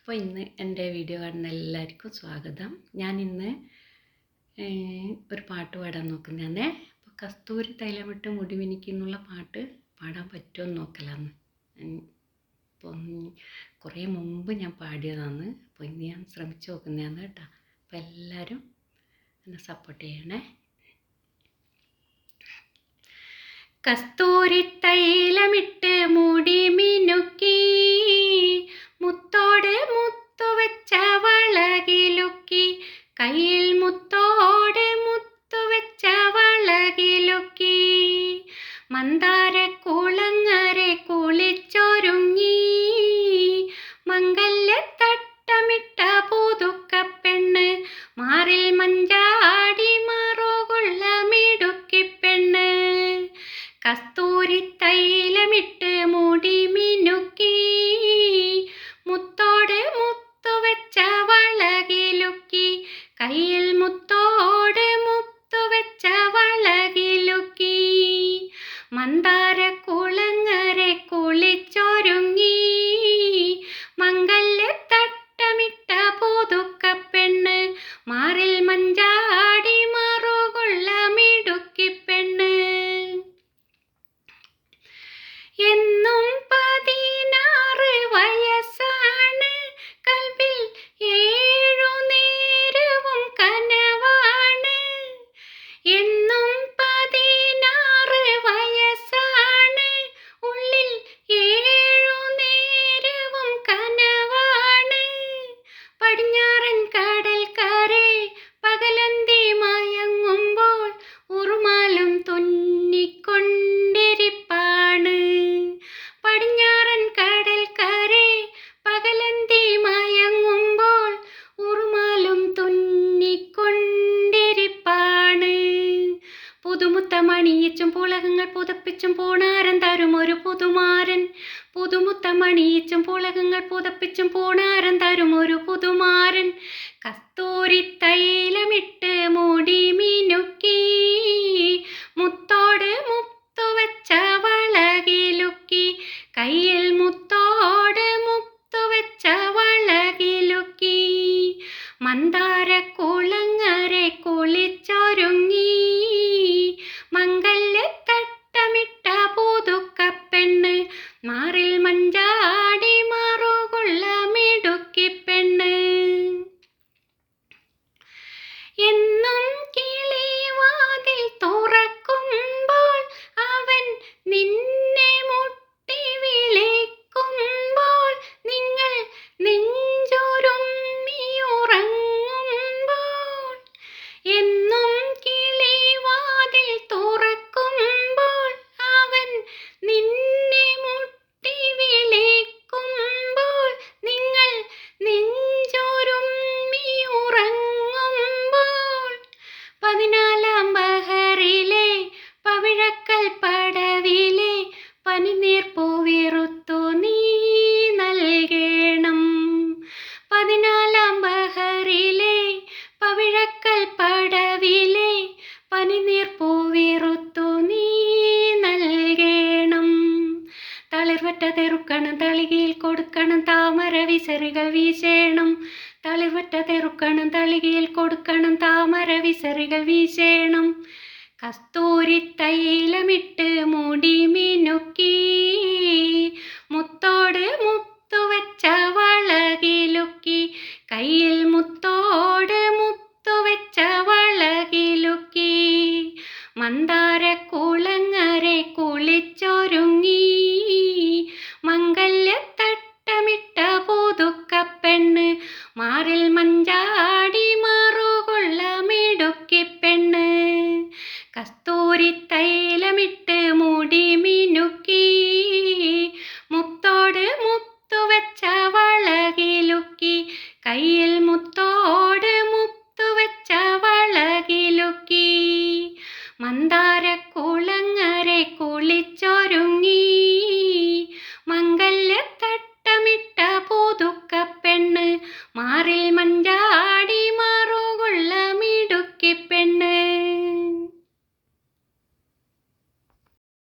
അപ്പോൾ ഇന്ന് എൻ്റെ വീഡിയോ കാണുന്ന എല്ലാവർക്കും സ്വാഗതം. ഞാൻ ഇന്ന് ഒരു പാട്ട് പാടാൻ നോക്കുന്നതാണ്. അപ്പോൾ കസ്തൂരി തൈലമിട്ട് മുടി മിനുക്കിന്നുള്ള പാട്ട് പാടാൻ പറ്റുമോ എന്ന് നോക്കലാന്ന്. അപ്പം കുറേ മുമ്പ് ഞാൻ പാടിയതാണ്. അപ്പോൾ ഇന്ന് ഞാൻ ശ്രമിച്ച് നോക്കുന്നതാണ് കേട്ടോ. അപ്പോൾ എല്ലാവരും എന്നെ സപ്പോർട്ട് ചെയ്യണേ. കസ്തൂരി തൈലമിട്ട് മുടി മിനുക്കി, മുത്തോട് മുത്തു വെച്ച വളകിലുക്കി, കയ്യിൽ മുത്തോട് മുത്തു വെച്ച വളകിലുക്കി, മന്ദാര കുളങ്ങരെ കുളിച്ചൊരുങ്ങി, മംഗല്യത്തട്ടമിട്ട പുതുക്കപ്പെണ്ണ്, മാറിൽ മഞ്ചാടി മറുകുള്ള മിടുക്കിപ്പെണ്ണ്, കസ്തൂരി തൈലമിട്ട് മുടി മിനുക്കി, മുത്തോട് മുത്തു വെച്ച വളകിലുക്കി, കയ്യിൽ മുത്തോട് മുത്തു വെച്ച വളകിലുക്കി, മന്ദാര കുളങ്ങരെ കുളിച്ചൊരുങ്ങി, മംഗല്യത്തട്ടമിട്ട പുതുക്കപ്പെണ്ണ്, മാറിൽ മഞ്ചാടി മറുകുള്ള മിടുക്കിപ്പെണ്ണ്, എന്നും 16 വയസ്സാണ്, കൽബിൽ 7 നേരവും കനവാണ്, എന്നും 16 വയസ്സാണ്, ഉള്ളിൽ 7 നേരവും കനവാണ്, പടിഞ്ഞാറൻ കടൽക്കരെ പകലന്തി മയങ്ങുമ്പോൾ ഉറുമാലും തുന്നിക്കൊണ്ടിരിപ്പാണ്, പടിഞ്ഞാറൻ കടൽക്കരെ പകലന്തി മയങ്ങുമ്പോൾ ഉറുമാലും തുന്നിക്കൊണ്ടിരിപ്പാണ്, പുതുമുത്തമണിയിച്ചും പുളകങ്ങൾ പുതപ്പിച്ചും പൂണാരൻ തരും ഒരു പുതുമാരൻ, പുതുമുത്തമണിയിച്ചും പുളകങ്ങൾ പുതപ്പിച്ചും പൂണാരൻ തരും ഒരു പുതുമാരൻ, കസ്തൂരി തൈലമിട്ട് മുടി മിനുക്കി, മുത്തോട് മുത്തു വെച്ച വളകിലുക്കി, കയ്യിൽ മുത്തോട് മുത്തു വെച്ച വളകിലുക്കി, മന്ദാര കുളങ്ങരെ കുളിച്ചൊരുങ്ങി, മംഗല്യത്തട്ടമിട്ട പുതുക്കപ്പെണ്ണ്, മാറിൽ മഞ്ചാടി മറുകുള്ള മിടുക്കിപ്പെണ്ണ്, എന്നും കിളിവാതിൽ തുറക്കുമ്പോൾ അവൻ നിന്നെ മുട്ടി വിളിക്കുമ്പോൾ, നിങ്ങൾ നെഞ്ചൊരുമ്മിയുറങ്ങുമ്പോൾ, എന്നും കിളിവാതിൽ തുറക്കുമ്പോൾ അവൻ നിന്നെ മുട്ടി വിളിക്കുമ്പോൾ, നിങ്ങൾ നെഞ്ചൊരുമ്മിയുറങ്ങുമ്പോൾ, 14 ബഹറിലെ പവിഴക്കൽ പടവിലെ പനിനീർ പൂവിറുത്തു നീ നൽകണം, 14 ബഹറിലെ പവിഴക്കൽ പടവിലെ പനിനീർ പൂവിറുത്തു നീ നൽകണം, തളിർവറ്റ തെറുക്കണം തളികയിൽ കൊടുക്കണം താമര വിസറികൾ വീശേണം, തളിർവറ്റ തെറുക്കണം തളികയിൽ കൊടുക്കണം താമര വിസറികൾ വീശേണം, കസ്തൂരി തൈലമിട്ട് മുടി മിനുക്കി, മുത്തോട് മുത്തു വെച്ച വളകിലുക്കി, കയ്യിൽ മുത്തോട് മുത്തു വെച്ച വളകിലുക്കി, മന്ദാര കുളങ്ങരെ കുളിച്ചൊരുങ്ങി, മംഗല്യത്തട്ടമിട്ട പുതുക്കപ്പെണ്ണ്, മാറിൽ മഞ്ചാടി മറുകുള്ള മിടുക്കിപ്പെണ്ണ്, കസ്തൂരി തൈലമിട്ട് മുടി മിനുക്കി, മുത്തോട് മുത്തു വെച്ച വളകിലുക്കി, കയ്യിൽ